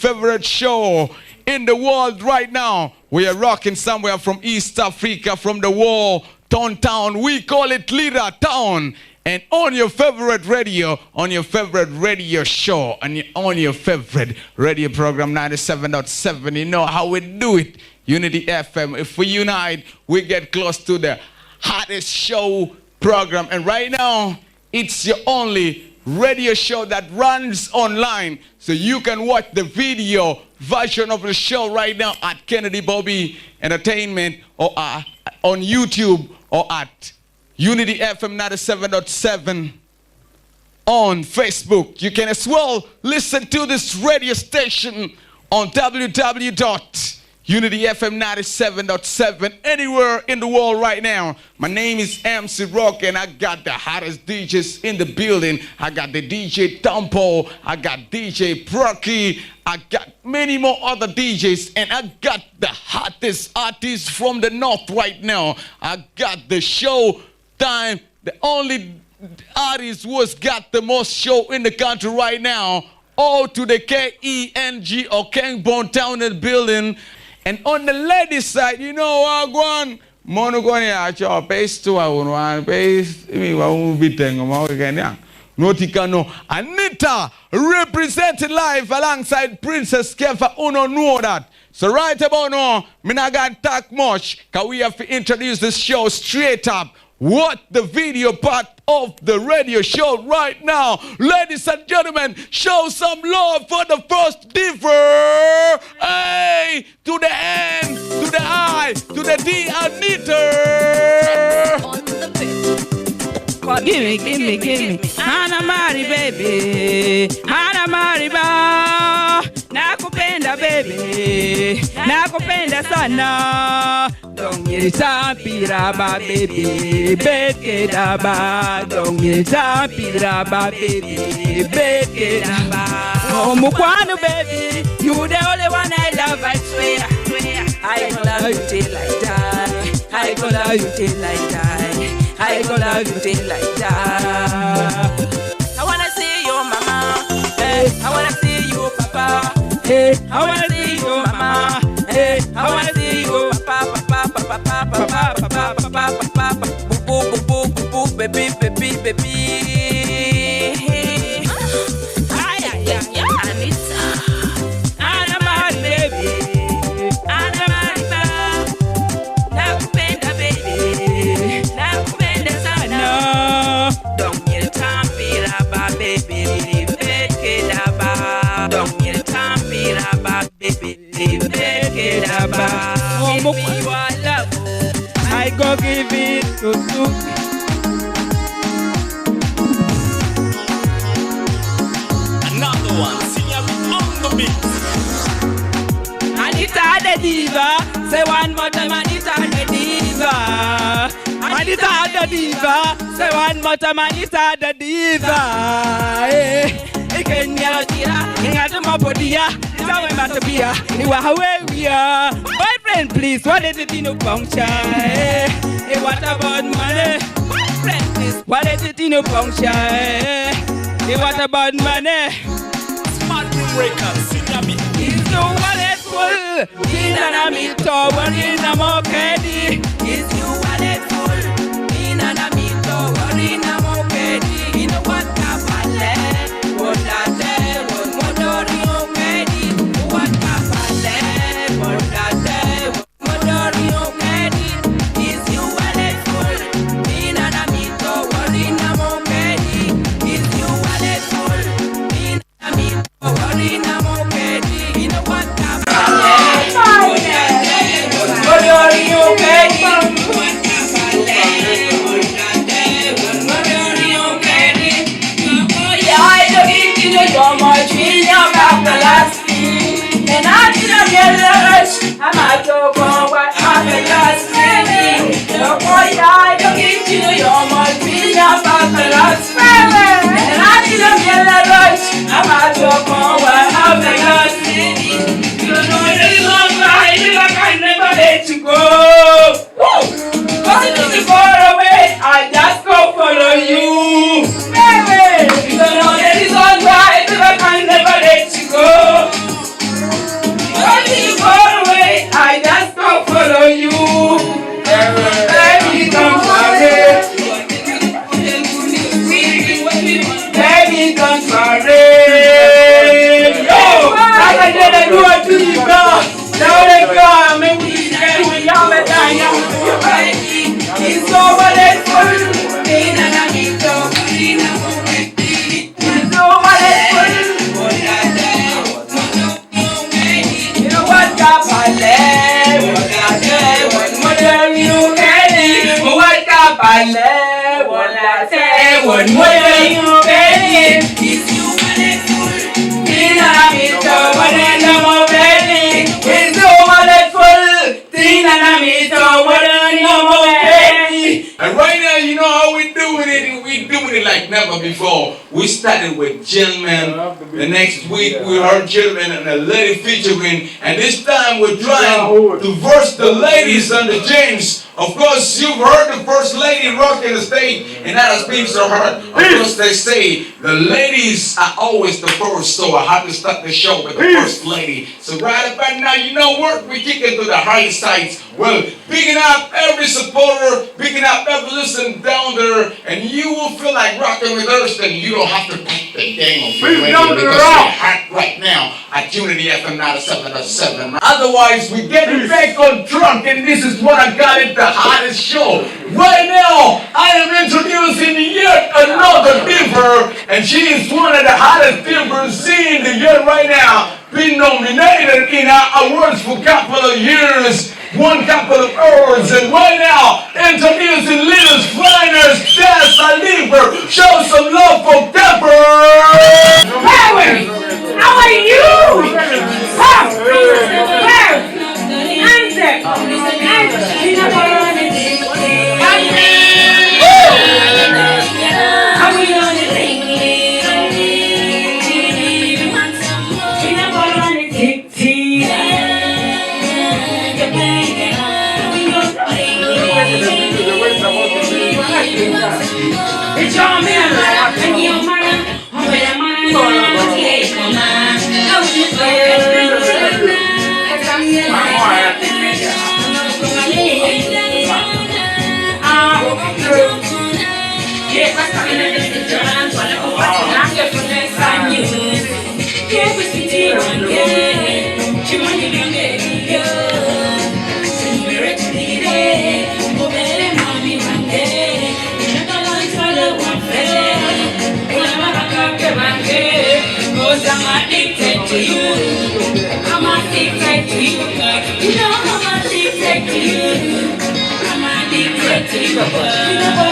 favorite show in the world right now. We are rocking somewhere from East Africa, from the wall, town. We call it Leader Town. And on your favorite radio, on your favorite radio show, and on your favorite radio program 97.7, you know how we do it. Unity FM. If we unite, we get close to the hottest show program. And right now, it's your only radio show that runs online. So you can watch the video version of the show right now at Kennedy Bobie Entertainment or on YouTube or at Unity FM 97.7 on Facebook. You can as well listen to this radio station on www.unityfm97.7 anywhere in the world right now. My name is MC Rock and I got the hottest DJs in the building. I got the DJ Tampo, I got DJ Procky, I got many more other DJs, and I got the hottest artists from the north right now. I got the show time, the only artist who has got the most show in the country right now. O to the K-E-N-G, Okeng, Bone Town in the building. And on the ladies' side, you know what, Gwan? Monogoni acho base to our base. Me wa be tengo ma again. Noticano Anita represented live alongside Princess Kefa. Uno know that. So right about now, me not gonna talk much, cause we have to introduce this show straight up. What the video part of the radio show right now. Ladies and gentlemen, show some love for the first diver. A to the N, to the I, to the D, Anita. Give me. Hana Mari, baby. Hana Mari, ba. Nakupenda, baby. Nakupenda sana. Dongi sapira ba, baby. Beke daba. Dongi sapira ba, baby. Beke daba. Oh, Mukwano, baby. You the only one I love, I swear. I gonna love you till I die. I gonna love you till I die. I gonna love you till like that. I wanna see you, mama. Hey, I wanna see you, papa. Hey, I wanna see you, mama. Hey, I wanna see you, papa. Boo, baby. Ay, Anita. Anna Mari, baby. Anna Mari, nakupenda, baby. Nakupenda sana. Don't you tampira ba, baby. Beke daba. Don't you tampira ba, baby. Beke daba. Oh, me your love. I go give it to you. Another one, sing on the beat. Anita the diva, say one more time, Anita the diva. Anita the diva, say one more time, Anita the diva. Kenya tira, ingata mapodia, sawe matopia, iwa hawe we are. Boyfriend, please, what is it in a puncture? Hey, what about money? Boyfriend, please, what is it in a puncture? Hey, what about money? Smart Records, sing on me. Is the wallet full? In a mito, one in a mokedi. Is you wallet full? In a mito, one in a mokedi. In a what kapale? What that day? What modori mokedi? What kapale? What that day? What modori mokedi? Is you wallet full? In a mito, one in a mokedi. Is you wallet full? In a mito, one in a mokedi. In a what kapale? I just go follow you, baby. You don't know the reason why I can never let you go. One more you belly, if you want it full, dinamito, one and no more belly, it's no wallet full, dinamito, one and no more belly. And right now, you know how we're doing it. We're doing it like never before. We started with gentlemen. The next week we heard gentlemen and a lady featuring. And this time we're trying to verse the ladies on the James. Of course, you've heard the first lady rocking the stage, and that has been so hard. Of course, they say the ladies are always the first, so I have to start the show with the first lady. So right about now, you know what? We're kicking to the high sides. Well, picking up every supporter, picking up every listener down there, and you will feel like rocking with us, then you don't have to take the game of your radio because we're hot right now at Unity FM 97.7. Otherwise, we're getting back on track, and this is what I got it. The hottest show. Right now, I am introducing yet another diva, and she is one of the hottest divas seen the year right now. Been nominated in our awards for a couple of years, won a couple of awards, and right now, introducing Littlest Finest, that's a diva. Show some love for Deborah. Hey, how are you? I'm addicted to you. I'm addicted to you. You know I'm addicted to you. I'm addicted to you. You know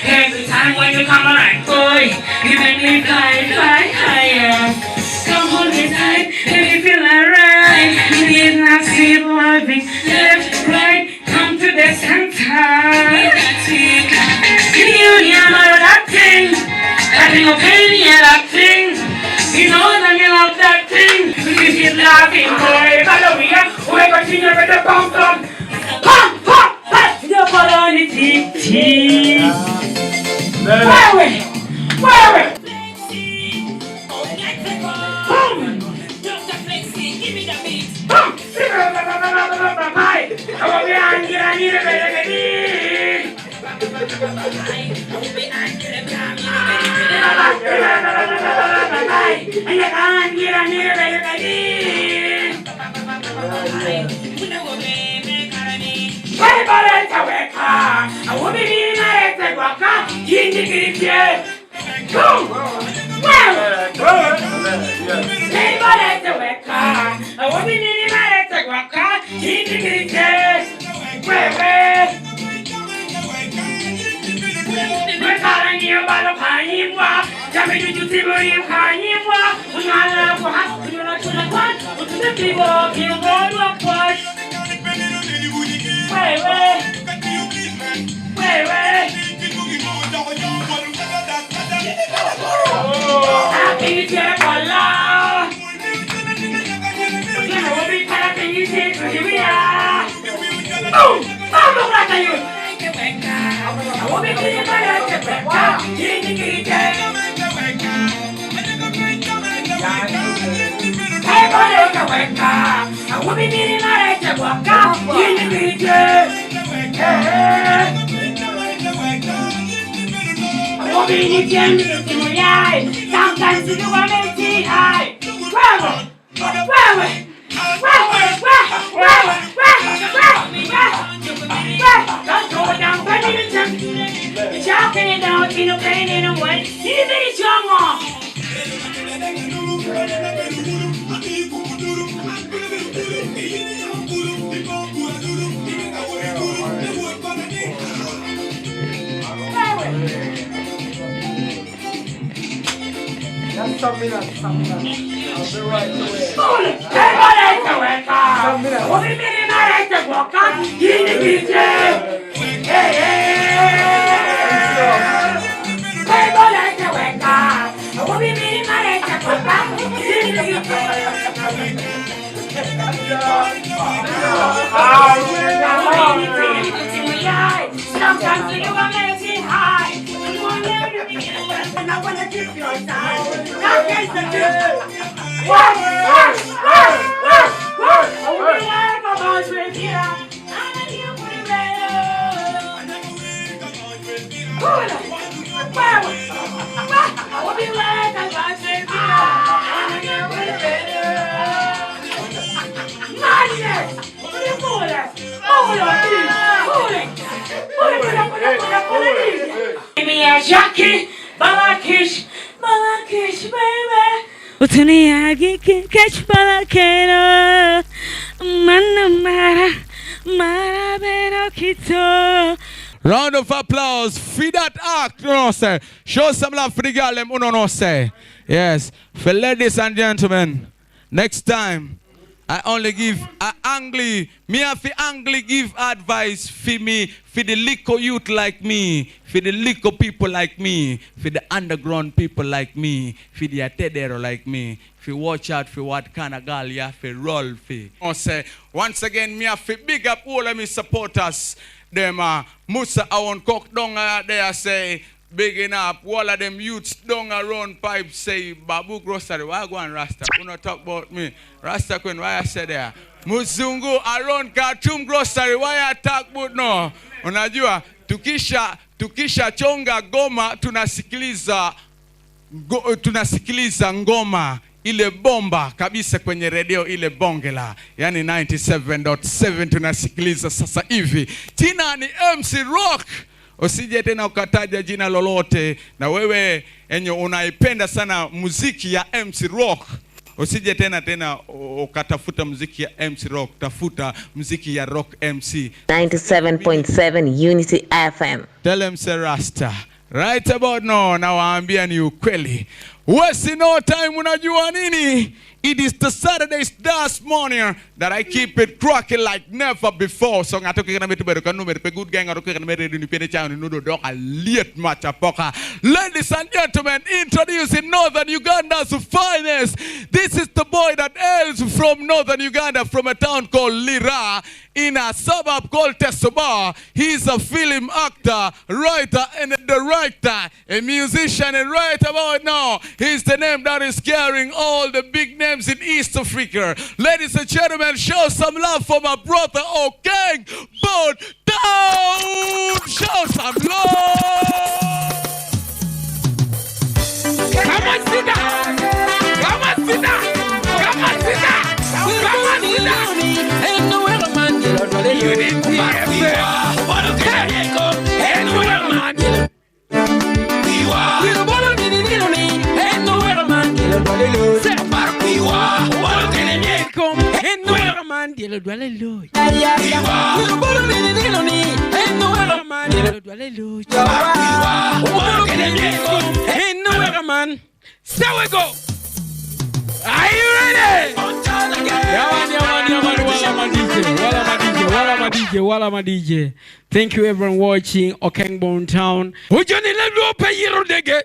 every time when you come around, boy, you make me fly higher. Come hold me tight, make me feel alright. You need not see loving, left, right, come to the center. You know that thing, that thing of pain, that thing. You know that you love that thing. You keep laughing, boy. Follow me up, we're continue with the pump up. Pump, pump, pump. You're on the tick. Where we? Boom! Dr. Flexi, give me the beat. Boom! I need a better Round of applause for that act, you know, say. Show some love for the girl, them, you know, say. Yes, for ladies and gentlemen, next time, I only give me have to angly give advice for me, for the little youth like me, for the little people like me, for the underground people like me, for the atedero like me, for watch out for what kind of girl you have to roll for. Say, once again, me have to big up all of my supporters. Them Musa Awon Cock down there say, bigging up all of them youths down around pipe say, Babu Grocery, why go on Rasta? You not talk about me. Rasta Queen, why I say there? Muzungu around Khartoum Grocery, why I talk about no? Unajua, tukisha chonga goma, tunasikiliza ngoma. Ile bomba kabisa kwenye radio ile bongela. Yani 97.7 tunasikiliza sasa hivi. Jina ni MC Rock. Usije tena ukataja jina lolote. Na wewe enye unaipenda sana muziki ya MC Rock. Usije tena ukatafuta muziki ya MC Rock. Tafuta muziki ya Rock MC. 97.7 Unity FM. Tell MC Rasta. Right about now, nawaambia ni ukweli. Wasting no time, unajua nini? It is the Saturday's dance morning that I keep it cracking like never before. So ngatoke kana metu beru kanu meru pe good gang atoke kana meru ni pene chao ni nudo doka liet macha poka. Ladies and gentlemen, introducing Northern Uganda's finest. This is the boy that hails from Northern Uganda, from a town called Lira, in a suburb called Tesoba. He's a film actor, writer, and director, a musician, and right about now, he's the name that is carrying all the big names in East Africa. Ladies and gentlemen, show some love for my brother Okeng. Boat down! Show some love! Come on, sit down! Come on, sit down! Come on, sit down! Come on, sit down! Ain't no other man, you need to So we go. Are you ready? Wala ma DJ. Thank you everyone watching Okeng Bone Town. Ojanele luope yirodege.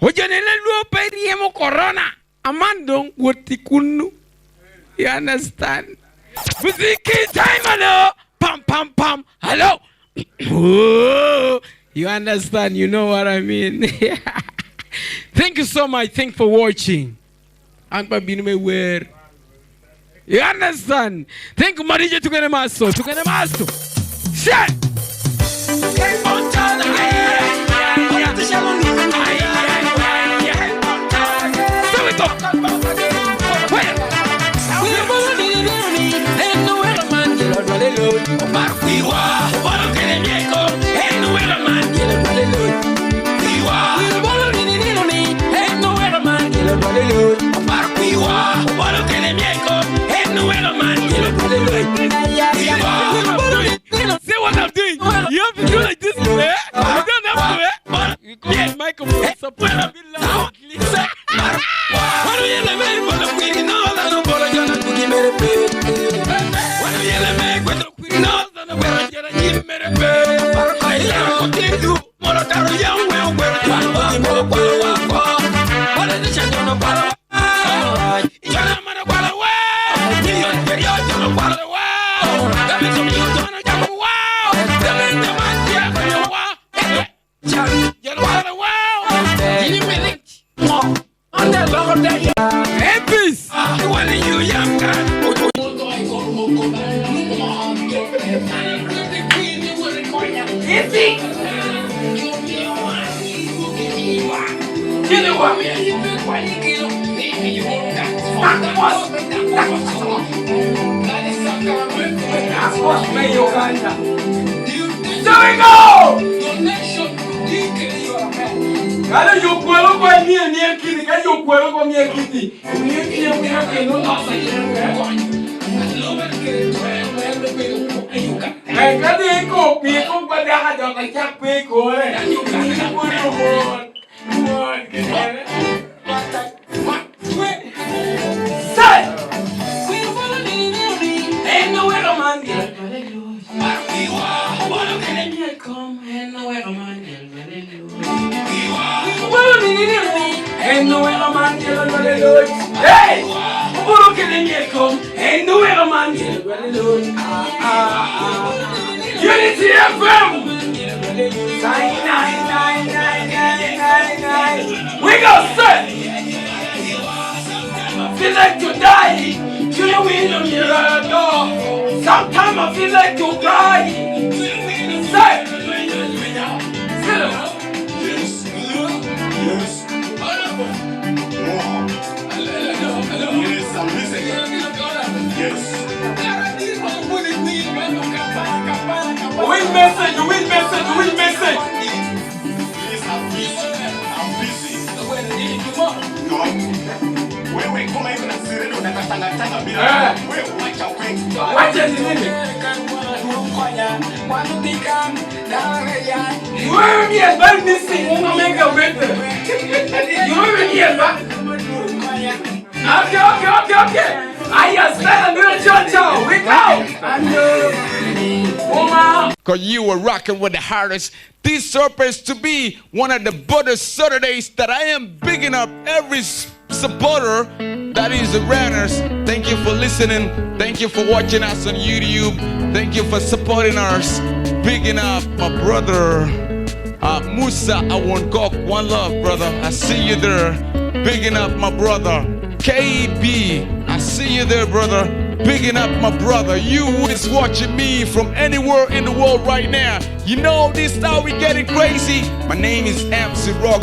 Ojanele luope riemo corona. Amandong wotikunu. You understand? Muziki time hello. Pam pam pam. Hello. You understand? You know what I mean? Thank you so much. Thanks for watching. Anpa binume where You understand? Thank you, Marija. To get maso. Shit. See what I'm doing? You have to do like this, man. You don't have to, man. You call the microphone support a bit loudly. Unity FM. We go, sir. Feel like to die. To the window, sometimes I feel like to cry. Sir. Sit up. Win message. Please, I'm busy. No. Wewe kama hivi nasiri ndo nakatanga bila. Wewe wacha Okeng. Wacha nini? You already have done this thing. Wanna make a better. You already have done. Okay. I understand. I'm doing ciao. We go. Cause you were rocking with the hardest. This happens to be one of the butter Saturdays that I am bigging up every supporter that is the runners. Thank you for listening. Thank you for watching us on YouTube. Thank you for supporting us. Bigging up my brother Musa Awongok. One love, brother. I see you there. Bigging up my brother KB. I see you there, brother. Bigging up my brother. You who is watching me from anywhere in the world right now. You know this is how we getting crazy. My name is MC Rock.